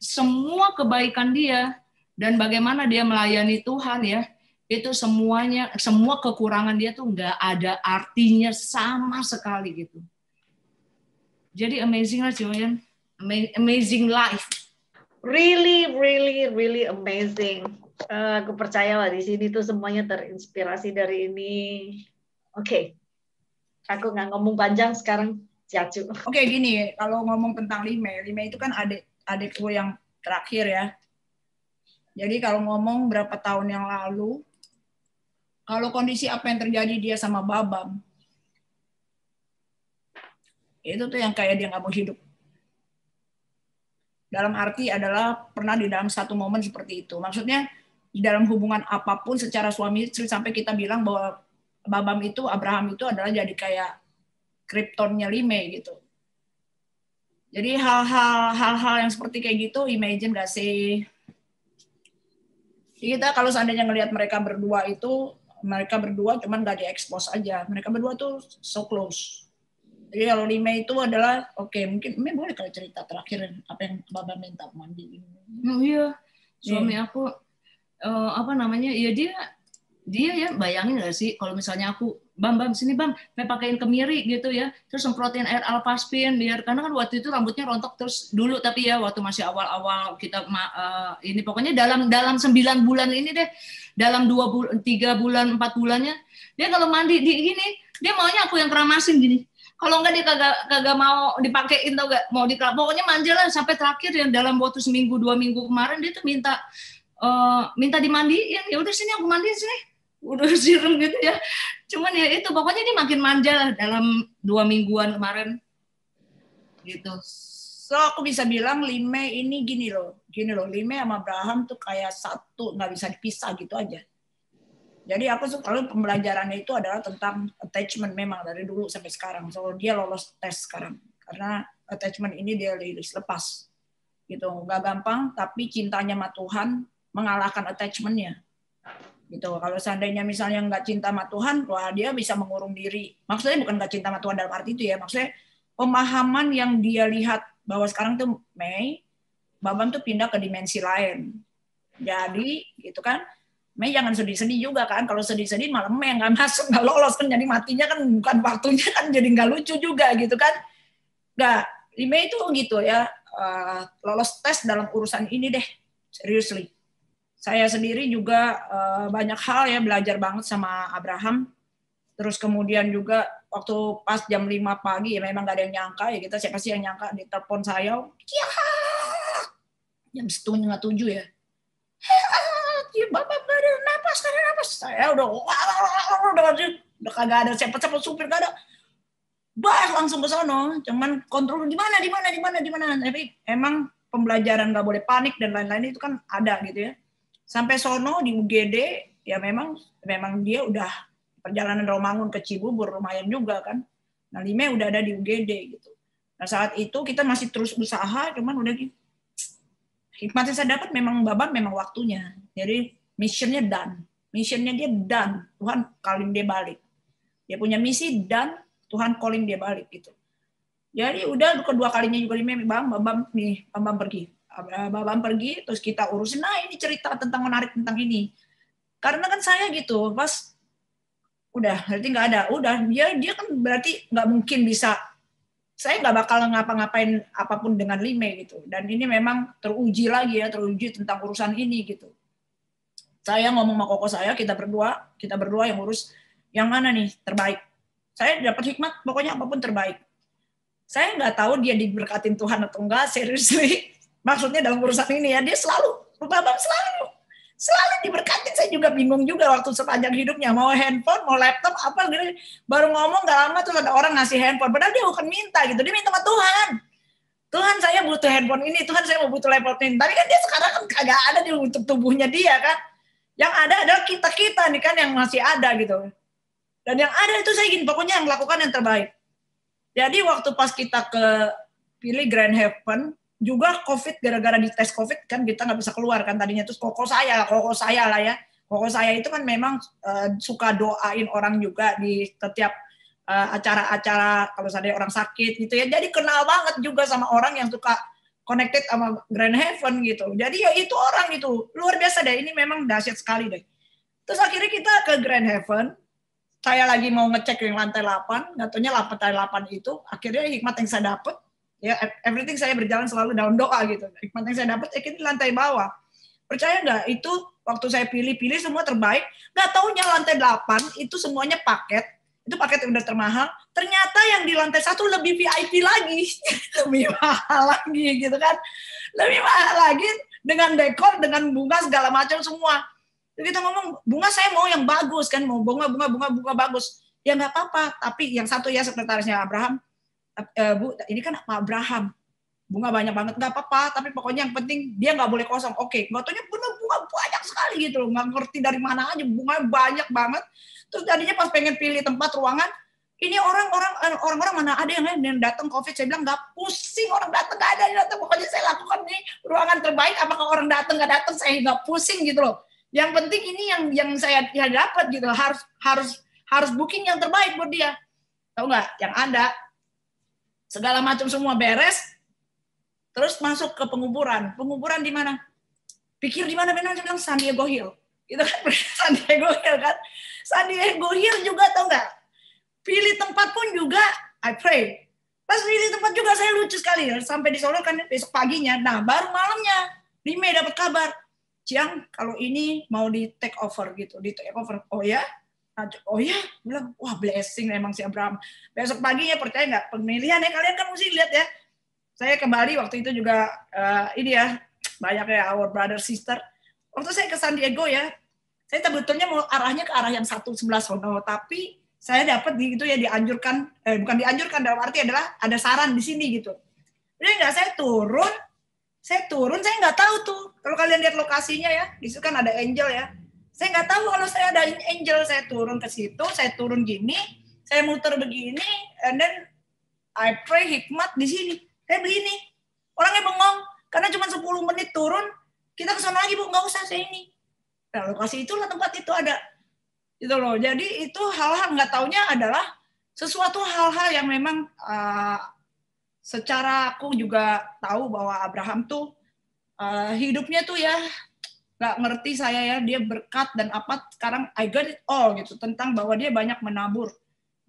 semua kebaikan dia dan bagaimana dia melayani Tuhan ya, itu semuanya, semua kekurangan dia tuh nggak ada artinya sama sekali gitu. Jadi amazing lah Joyan, amazing life. Really, really, really amazing. Aku percaya lah di sini tuh semuanya terinspirasi dari ini. Oke, aku nggak ngomong panjang sekarang, Ciacu. Oke, gini, kalau ngomong tentang Lime itu kan adikku yang terakhir ya. Jadi kalau ngomong berapa tahun yang lalu, kalau kondisi apa yang terjadi dia sama Babam, itu tuh yang kayak dia nggak mau hidup. Dalam arti adalah pernah di dalam satu momen seperti itu. Maksudnya di dalam hubungan apapun secara suami istri sampai kita bilang bahwa Babam itu, Abraham itu adalah jadi kayak kriptonnya Lime gitu. Jadi hal-hal yang seperti kayak gitu, imagine gak sih? Kita kalau seandainya ngelihat mereka berdua cuman gak diekspos aja. Mereka berdua tuh so close. Jadi kalau Lime itu adalah, oke, mungkin boleh kalau cerita terakhir apa yang Babam minta mandi. Oh iya, suami aku ya dia ya bayangin nggak sih kalau misalnya aku Bam sini Bam, saya pakaiin kemiri gitu ya, terus semprotin air alpaspin biar karena kan waktu itu rambutnya rontok terus dulu tapi ya waktu masih awal-awal kita ini pokoknya dalam 9 bulan ini deh, dalam 3 bulan 4 bulannya dia kalau mandi di gini dia maunya aku yang keramasin gini. Kalau enggak dia kagak mau dipakein tau gak, mau pokoknya manja lah sampai terakhir yang dalam waktu seminggu 2 minggu kemarin dia tuh minta dimandiin, ya udah sini aku mandiin sini, udah siram gitu ya. Cuman ya itu pokoknya dia makin manja lah dalam 2 mingguan kemarin gitu. So aku bisa bilang Lime ini gini loh, Lime sama Abraham tuh kayak satu, nggak bisa dipisah gitu aja. Jadi aku selalu pembelajarannya itu adalah tentang attachment memang dari dulu sampai sekarang. So dia lolos tes sekarang karena attachment ini dia lepas gitu, nggak gampang. Tapi cintanya sama Tuhan mengalahkan attachment-nya gitu. Kalau seandainya misalnya nggak cinta sama Tuhan, wah dia bisa mengurung diri. Maksudnya bukan nggak cinta sama Tuhan dalam arti itu ya. Maksudnya pemahaman yang dia lihat bahwa sekarang tuh Babam tuh pindah ke dimensi lain. Jadi gitu kan. Jangan sedih-sedih juga kan, kalau sedih-sedih malah nggak masuk, nggak lolos kan, jadi matinya kan bukan waktunya kan, jadi nggak lucu juga gitu kan. Nggak, Lime itu gitu ya, lolos tes dalam urusan ini deh, seriously. Saya sendiri juga banyak hal ya, belajar banget sama Abraham, terus kemudian juga waktu pas jam 5 pagi, ya memang nggak ada yang nyangka ya, kita siapa sih yang nyangka, di telepon saya, jam 6:30 ya, Bapak nggak ada napas. Saya udah kagak ada siapa supir nggak ada. Langsung ke sono. Cuman kontrol di mana. Tapi emang pembelajaran nggak boleh panik dan lain-lain itu kan ada gitu ya. Sampai sono di UGD ya memang dia udah perjalanan Romangun ke Cibubur lumayan juga kan. Nah Lime udah ada di UGD gitu. Nah saat itu kita masih terus usaha, cuman udah gitu. Hikmat yang saya dapat memang Babam memang waktunya. Jadi missionnya done. Missionnya dia done. Tuhan calling dia balik. Dia punya misi dan Tuhan calling dia balik gitu. Jadi udah kedua kalinya juga Babam pergi. Babam pergi terus kita urusin. Nah ini cerita tentang menarik tentang ini. Karena kan saya gitu pas udah berarti nggak ada. Udah dia kan berarti nggak mungkin bisa. Saya nggak bakal ngapa-ngapain apapun dengan Lime gitu. Dan ini memang teruji tentang urusan ini gitu. Saya ngomong sama koko saya, kita berdua yang urus yang mana nih terbaik. Saya dapat hikmat, pokoknya apapun terbaik. Saya nggak tahu dia diberkatin Tuhan atau enggak, seriously. Maksudnya dalam urusan ini ya, dia Babam selalu diberkatin. Saya juga bingung juga waktu sepanjang hidupnya, mau handphone, mau laptop, apa gitu. Baru ngomong gak lama terus ada orang ngasih handphone, padahal dia bukan minta gitu, dia minta sama Tuhan. Tuhan saya butuh handphone ini, Tuhan saya mau butuh laptop ini. Tapi kan dia sekarang kan kagak ada di untuk tubuhnya dia kan. Yang ada adalah kita nih kan yang masih ada gitu. Dan yang ada itu saya pokoknya yang melakukan yang terbaik. Jadi waktu pas kita ke pilih Grand Heaven. Juga COVID, gara-gara dites COVID kan kita nggak bisa keluar kan tadinya. Terus koko saya lah ya. Koko saya itu kan memang suka doain orang juga di setiap acara-acara kalau ada orang sakit gitu ya. Jadi kenal banget juga sama orang yang suka connected sama Grand Heaven gitu. Jadi ya itu orang itu luar biasa deh. Ini memang dahsyat sekali deh. Terus akhirnya kita ke Grand Heaven. Saya lagi mau ngecek yang lantai 8. Nggak taunya lantai 8 itu. Akhirnya hikmat yang saya dapat, ya everything saya berjalan selalu dalam doa gitu. Hikmat yang saya dapat, ini lantai bawah. Percaya nggak? Itu waktu saya pilih semua terbaik. Nggak taunya lantai 8 itu semuanya paket. Itu paket yang udah termahal. Ternyata yang di lantai 1 lebih VIP lagi. Lebih mahal lagi gitu kan. Lebih mahal lagi dengan dekor, dengan bunga segala macam semua. Jadi kita ngomong, bunga saya mau yang bagus kan. Mau bunga bagus. Ya nggak apa-apa. Tapi yang satu ya sekretarisnya Abraham. Bu, ini kan Pak Abraham. Bunga banyak banget, nggak apa-apa. Tapi pokoknya yang penting dia nggak boleh kosong. Oke, nggak taunya bunga banyak sekali gitu loh. Nggak ngerti dari mana aja, bunga banyak banget. Terus tadinya pas pengen pilih tempat ruangan, ini orang-orang mana ada yang datang COVID. Saya bilang nggak pusing orang datang, nggak ada yang datang. Pokoknya saya lakukan ini ruangan terbaik. Apakah orang datang nggak datang, saya nggak pusing gitu loh. Yang penting ini yang saya dapat gitu. Harus booking yang terbaik buat dia. Tahu nggak? Yang ada segala macam semua beres. Terus masuk ke penguburan. Penguburan di mana? Pikir di mana benar? Saya bilang San Diego Hill. Itu kan San Diego Hill kan. San Diego Hill juga tahu nggak? Pilih tempat pun juga I pray. Pas pilih tempat juga saya lucu sekali. Sampai di Solo kan besok paginya. Nah baru malamnya di Mei dapat kabar. Ciang kalau ini mau di take over gitu. Di take over. Oh ya? Oh ya? Bilang wah blessing emang si Abraham. Besok paginya percaya nggak? Pemilihan ya kalian kan mesti lihat ya. Saya ke Bali waktu itu juga ini ya banyak ya our brother sister. Waktu saya ke San Diego ya, saya sebetulnya mau arahnya ke arah yang 111 sono, tapi saya dapat gitu ya dianjurkan, bukan dianjurkan dalam arti adalah ada saran di sini gitu. Jadi nggak saya turun saya nggak tahu tuh kalau kalian lihat lokasinya ya, di situ kan ada angel ya. Saya nggak tahu kalau saya ada angel, saya turun ke situ, saya turun gini, saya muter begini, and then I pray hikmat di sini. Saya beli ini. Orangnya bengong. Karena cuma 10 menit turun. Kita ke sana lagi, Bu. Nggak usah, saya ini. Nah, lokasi itulah tempat itu ada. Gitu loh. Jadi itu hal-hal nggak taunya adalah sesuatu hal-hal yang memang secara aku juga tahu bahwa Abraham tuh hidupnya tuh ya nggak ngerti saya ya. Dia berkat dan apa. Sekarang I got it all gitu. Tentang bahwa dia banyak menabur.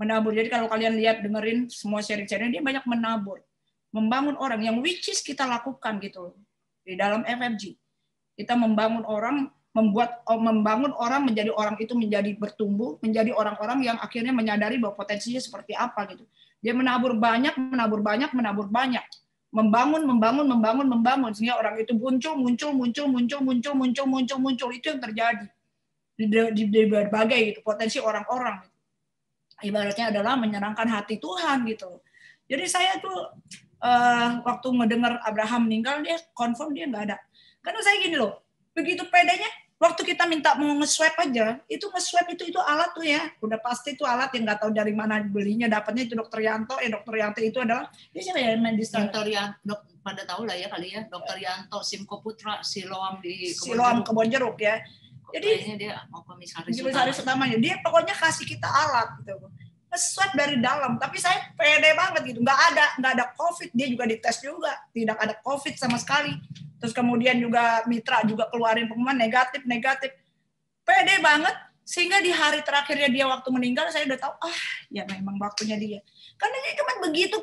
Jadi kalau kalian lihat, dengerin semua sharing-sharing, dia banyak menabur. Membangun orang yang which is kita lakukan gitu di dalam FFG. Kita membangun orang, membangun orang menjadi orang itu menjadi bertumbuh, menjadi orang-orang yang akhirnya menyadari bahwa potensinya seperti apa gitu. Dia menabur banyak, membangun sehingga orang itu muncul itu yang terjadi di berbagai gitu potensi orang-orang. Ibaratnya adalah menyenangkan hati Tuhan gitu. Jadi saya tuh waktu ngedengar Abraham meninggal, dia confirm dia nggak ada. Karena saya gini loh, begitu pedenya, waktu kita minta mau nge-swab aja, itu nge-swab itu alat tuh ya, udah pasti itu alat yang nggak tahu dari mana belinya, dapatnya itu Dokter Yanto. Dokter Yanto itu adalah, dia siapa ya? Dokter Yanto, pada tahu lah ya kali ya, Dokter Yanto, Simko Putra, Siloam di Kebon Jeruk ya. Jadi dia mau komisaris utamanya, dia pokoknya kasih kita alat gitu. Swab dari dalam, tapi saya pede banget gitu, nggak ada COVID, dia juga dites juga, tidak ada COVID sama sekali. Terus kemudian juga mitra juga keluarin pengumuman negatif, pede banget, sehingga di hari terakhirnya dia waktu meninggal saya udah tahu, ya memang waktunya dia. Karena dia cuma begitu,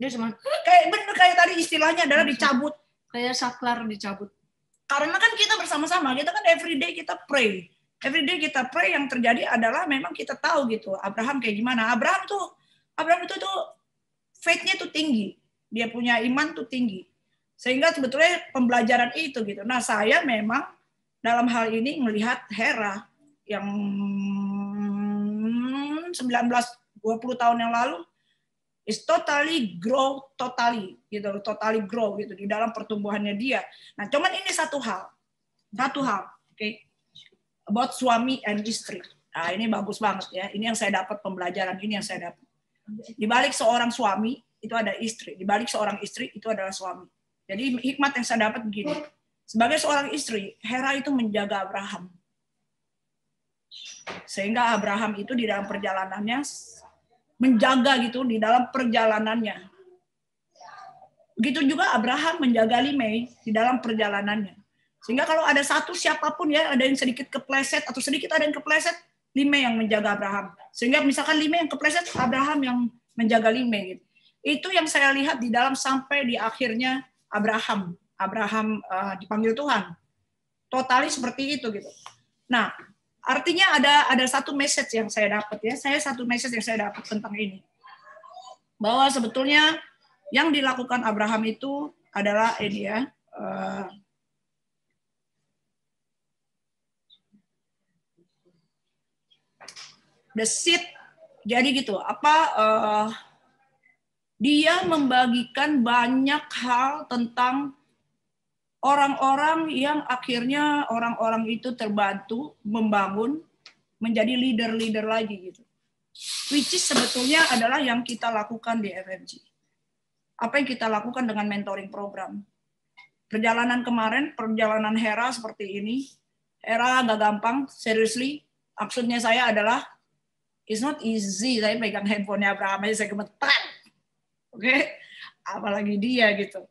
dia cuma kayak tadi istilahnya adalah dicabut, kayak saklar dicabut. Karena kan kita bersama-sama, kita kan everyday kita pray. Everyday kita pray, yang terjadi adalah memang kita tahu gitu Abraham kayak gimana. Abraham itu tuh faith-nya tuh tinggi, dia punya iman tuh tinggi, sehingga sebetulnya pembelajaran itu gitu. Nah saya memang dalam hal ini melihat Hera yang 19-20 tahun yang lalu is totally grow gitu di dalam pertumbuhannya dia. Nah cuman ini satu hal, oke. About suami and istri. Nah, ini bagus banget ya. Ini yang saya dapat pembelajaran ini yang saya dapat. Di balik seorang suami itu ada istri. Di balik seorang istri itu adalah suami. Jadi hikmat yang saya dapat begini. Sebagai seorang istri, Hera itu menjaga Abraham. Sehingga Abraham itu di dalam perjalanannya menjaga gitu di dalam perjalanannya. Begitu juga Abraham menjaga Limei di dalam perjalanannya. Sehingga kalau ada satu siapapun ya, ada yang sedikit kepleset atau sedikit ada yang kepleset, Limei yang menjaga Abraham. Sehingga misalkan Limei yang kepleset, Abraham yang menjaga Limei gitu. Itu yang saya lihat di dalam sampai di akhirnya Abraham dipanggil Tuhan. Totali seperti itu gitu. Nah, artinya ada satu message yang saya dapat ya. Satu message yang saya dapat tentang ini. Bahwa sebetulnya yang dilakukan Abraham itu adalah ini ya. The seed. Jadi gitu. Dia membagikan banyak hal tentang orang-orang yang akhirnya orang-orang itu terbantu membangun menjadi leader-leader lagi gitu. Which is sebetulnya adalah yang kita lakukan di FMG. Apa yang kita lakukan dengan mentoring program. Perjalanan kemarin, perjalanan Hera seperti ini. Hera nggak gampang, seriously. Maksudnya saya adalah, it's not easy. Saya pegang handphonenya Abraham aja, saya gemetar. Oke? Apalagi dia gitu.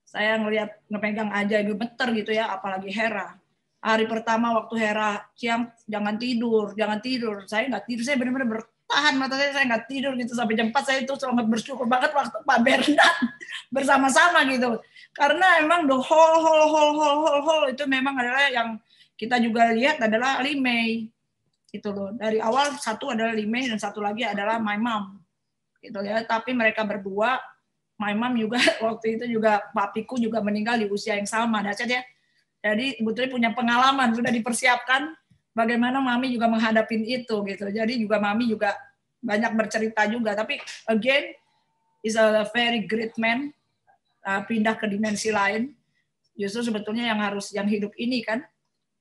Saya ngepegang aja gemeter gitu ya, apalagi Hera. Hari pertama waktu Hera siang, jangan tidur. Saya nggak tidur, saya benar-benar bertahan mata saya nggak tidur gitu sampai jam 4. Saya itu sangat bersyukur banget waktu Pak Bernard bersama-sama gitu. Karena emang the whole itu memang adalah yang kita juga lihat adalah Limei. Gitu loh. Dari awal satu adalah Limei dan satu lagi adalah my mom. Gitu ya. Tapi mereka berdua, my mom juga waktu itu juga papiku juga meninggal di usia yang sama, dahsyat ya. Jadi sebetulnya punya pengalaman, sudah dipersiapkan bagaimana mami juga menghadapin itu gitu. Jadi juga mami juga banyak bercerita juga. Tapi again, is a very great man, pindah ke dimensi lain. Justru sebetulnya yang hidup ini kan,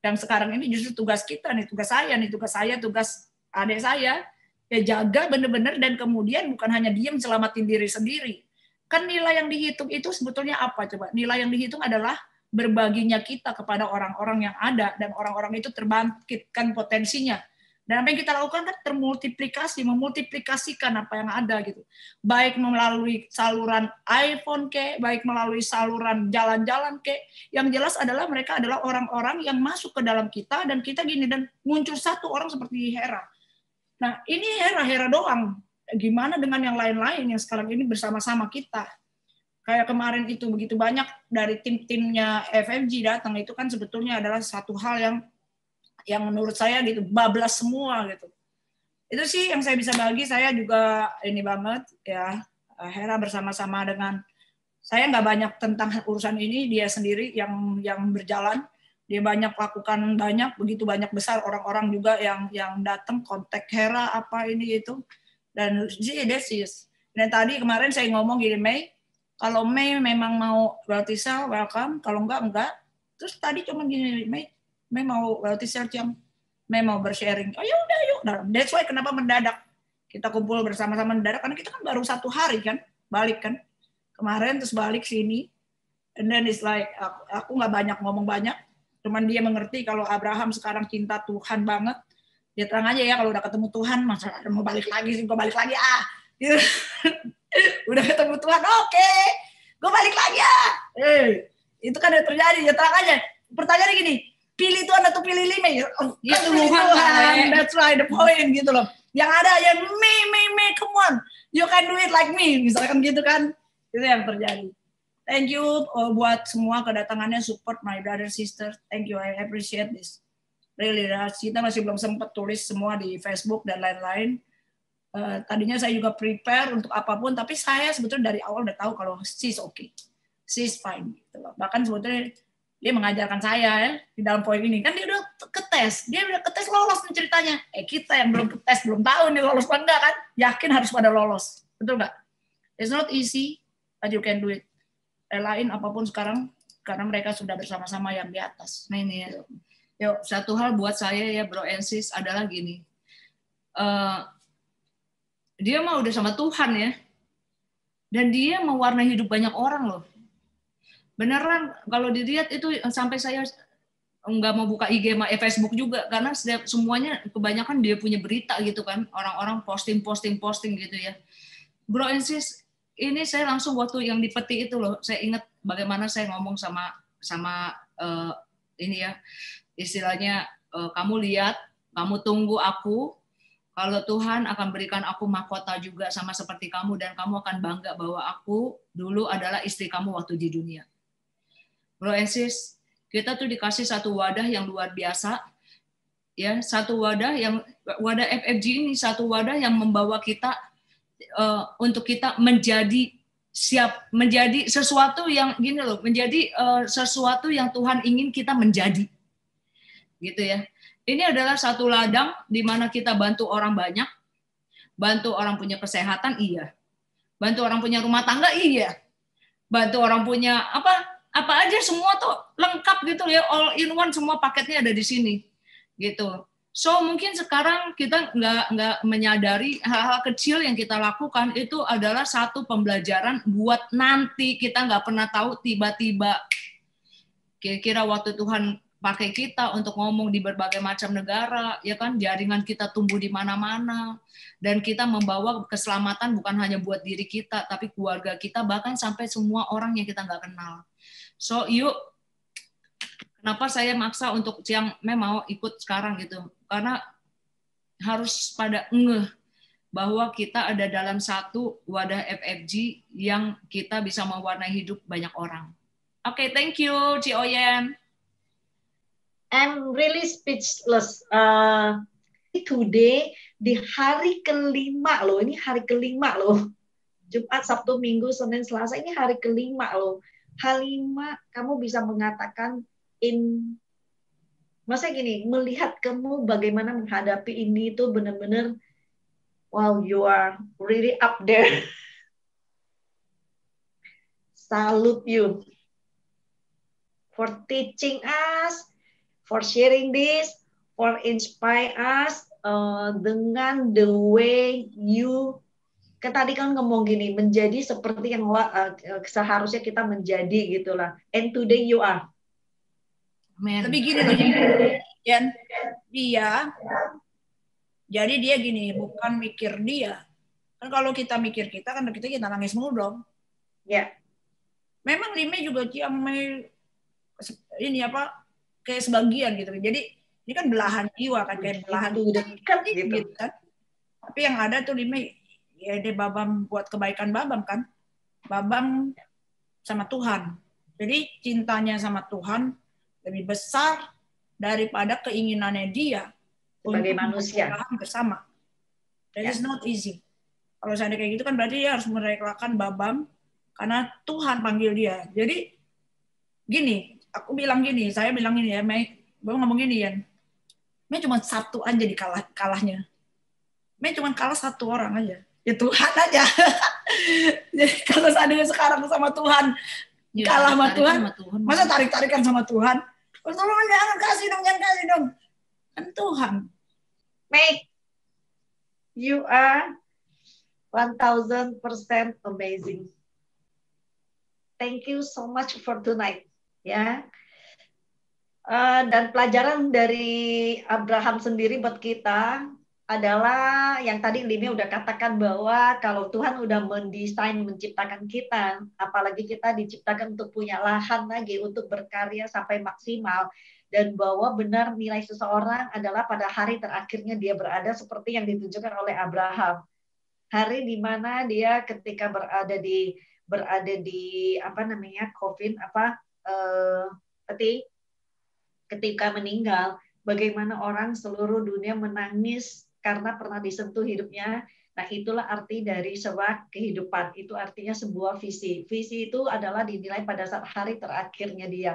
yang sekarang ini justru tugas kita nih, tugas saya, tugas adik saya, ya jaga benar-benar dan kemudian bukan hanya diam selamatin diri sendiri. Kan nilai yang dihitung itu sebetulnya apa coba? Nilai yang dihitung adalah berbaginya kita kepada orang-orang yang ada dan orang-orang itu terbangkitkan potensinya. Dan apa yang kita lakukan kan termultiplikasi, memultiplikasikan apa yang ada gitu. Baik melalui saluran iPhone baik melalui saluran jalan-jalan yang jelas adalah mereka adalah orang-orang yang masuk ke dalam kita dan kita gini dan muncul satu orang seperti Hera. Nah, ini Hera doang. Gimana dengan yang lain-lain yang sekarang ini bersama-sama kita? Kayak kemarin itu begitu banyak dari tim-timnya FMG datang, itu kan sebetulnya adalah satu hal yang menurut saya gitu bablas semua gitu. Itu sih yang saya bisa bagi. Saya juga ini banget ya, Hera bersama-sama dengan saya nggak banyak tentang urusan ini, dia sendiri yang berjalan. Dia banyak lakukan begitu banyak besar orang-orang juga yang datang kontak Hera apa ini itu. Dan dan tadi kemarin saya ngomong gini, Mei, kalau Mei memang mau Weltisel, welcome. Kalau enggak. Terus tadi cuma gini, Mei mau Weltisel jam, Mei mau bersharing. Oh ya udah, yuk. Nah, that's why kenapa mendadak. Kita kumpul bersama-sama mendadak, karena kita kan baru 1 hari kan, balik kan. Kemarin terus balik sini. And then it's like, aku nggak banyak ngomong banyak. Cuman dia mengerti kalau Abraham sekarang cinta Tuhan banget. Dia terang aja ya, kalau udah ketemu Tuhan, masa mau balik lagi sih, gue balik lagi gitu. Udah ketemu Tuhan, oke, gue balik lagi itu kan udah terjadi, ya terang aja. Pertanyaannya gini, pilih Tuhan atau pilih Limei? Oh, itu Tuhan, that's right, the point gitu loh. Yang ada yang me, come on, you can do it like me, misalkan gitu kan, itu yang terjadi. Thank you buat semua kedatangannya, support my brother sister, thank you, I appreciate this. Really, kita masih belum sempat tulis semua di Facebook dan lain-lain. Tadinya saya juga prepare untuk apapun, tapi saya sebetulnya dari awal udah tahu kalau she's okay, she's fine. Gitu loh. Bahkan sebetulnya dia mengajarkan saya ya di dalam poin ini. Kan dia udah ketes lolos nih ceritanya. Kita yang belum ketes, belum tahu nih lolos apa enggak kan? Yakin harus pada lolos, betul nggak? It's not easy, but you can do it. Relain apapun sekarang karena mereka sudah bersama-sama yang di atas. Nah ini ya. Yuk, satu hal buat saya ya bro and sis adalah gini, dia mah udah sama Tuhan ya, Dan dia mewarnai hidup banyak orang loh. Beneran kalau dilihat itu sampai saya nggak mau buka IG Facebook juga karena semuanya kebanyakan dia punya berita gitu kan, orang-orang posting gitu ya. Bro and sis, ini saya langsung waktu yang di peti itu loh, saya ingat bagaimana saya ngomong sama ini ya, istilahnya kamu lihat, kamu tunggu aku. Kalau Tuhan akan berikan aku mahkota juga sama seperti kamu dan kamu akan bangga bahwa aku dulu adalah istri kamu waktu di dunia. Bro and sis, kita tuh dikasih satu wadah yang luar biasa. Ya, satu wadah FFG ini satu wadah yang membawa kita untuk kita menjadi siap, menjadi sesuatu yang gini loh, menjadi sesuatu yang Tuhan ingin kita menjadi. Gitu ya. Ini adalah satu ladang di mana kita bantu orang banyak, bantu orang punya kesehatan, iya. Bantu orang punya rumah tangga, iya. Bantu orang punya apa aja semua tuh lengkap gitu ya, all in one, semua paketnya ada di sini. Gitu. So mungkin sekarang kita nggak menyadari hal-hal kecil yang kita lakukan itu adalah satu pembelajaran buat nanti. Kita nggak pernah tahu tiba-tiba kira-kira waktu Tuhan pakai kita untuk ngomong di berbagai macam negara, ya kan, jaringan kita tumbuh di mana-mana, dan kita membawa keselamatan bukan hanya buat diri kita, tapi keluarga kita, bahkan sampai semua orang yang kita nggak kenal. So yuk, kenapa saya maksa untuk yang mau ikut sekarang gitu, karena harus pada ngeh bahwa kita ada dalam satu wadah FFG yang kita bisa mewarnai hidup banyak orang. Oke, thank you, Ci Oyen. I'm really speechless. Today di hari kelima loh, ini hari kelima loh. Jumat, Sabtu, Minggu, Senin, Selasa, ini hari kelima loh. Halimah, kamu bisa mengatakan masa gini, melihat kamu bagaimana menghadapi ini itu benar-benar, wow, you are really up there. Salute you for teaching us, for sharing this, for inspire us dengan the way you, tadi kan ngomong gini, menjadi seperti yang seharusnya kita menjadi gitulah. And today you are. Amen. Lebih gini loh, Jan. Jadi dia gini, bukan mikir dia. Kan kalau kita mikir kita nangis mulu dong. Ya. Yeah. Memang Lime juga yang ini kayak sebagian gitu. Jadi ini kan belahan jiwa kan, kayak belahan dekat gitu kan. Tapi yang ada tuh Lime, ya dia Babam buat kebaikan Babam kan. Babam sama Tuhan. Jadi cintanya sama Tuhan lebih besar daripada keinginannya dia sebagai manusia bersama. That is not easy. Kalau seandainya kayak gitu kan berarti dia harus merelakan Babam karena Tuhan panggil dia. Jadi gini, saya bilang gini ya, Babam ngomong gini ya, Mei cuma satu aja di kalahnya. Mei cuma kalah satu orang aja. Ya Tuhan aja. Jadi kalau seandainya sekarang sama Tuhan, ya, kalah sama Tuhan, masa tarik-tarikan sama Tuhan? Tolong jangan kasih dong. Kan Tuhan. Mei, you are 1000% amazing. Thank you so much for tonight. Ya. Dan pelajaran dari Abraham sendiri buat kita adalah yang tadi Lime udah katakan bahwa kalau Tuhan udah mendesain menciptakan kita, apalagi kita diciptakan untuk punya lahan lagi untuk berkarya sampai maksimal, dan bahwa benar nilai seseorang adalah pada hari terakhirnya dia berada seperti yang ditunjukkan oleh Abraham. Hari di mana dia ketika berada di ketika meninggal, bagaimana orang seluruh dunia menangis karena pernah disentuh hidupnya. Nah, itulah arti dari sebuah kehidupan. Itu artinya sebuah visi. Visi itu adalah dinilai pada saat hari terakhirnya dia.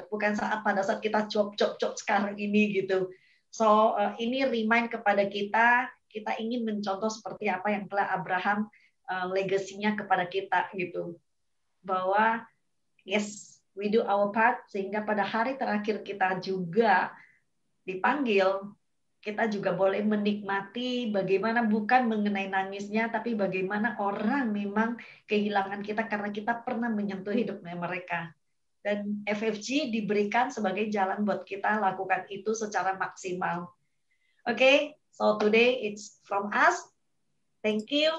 Bukan pada saat kita cop sekarang ini gitu. So, ini remind kepada kita ingin mencontoh seperti apa yang telah Abraham legasinya kepada kita gitu. Bahwa yes, we do our part, sehingga pada hari terakhir kita juga dipanggil kita juga boleh menikmati bagaimana bukan mengenai nangisnya, tapi bagaimana orang memang kehilangan kita karena kita pernah menyentuh hidupnya mereka. Dan FFG diberikan sebagai jalan buat kita lakukan itu secara maksimal. Okay, so today it's from us. Thank you.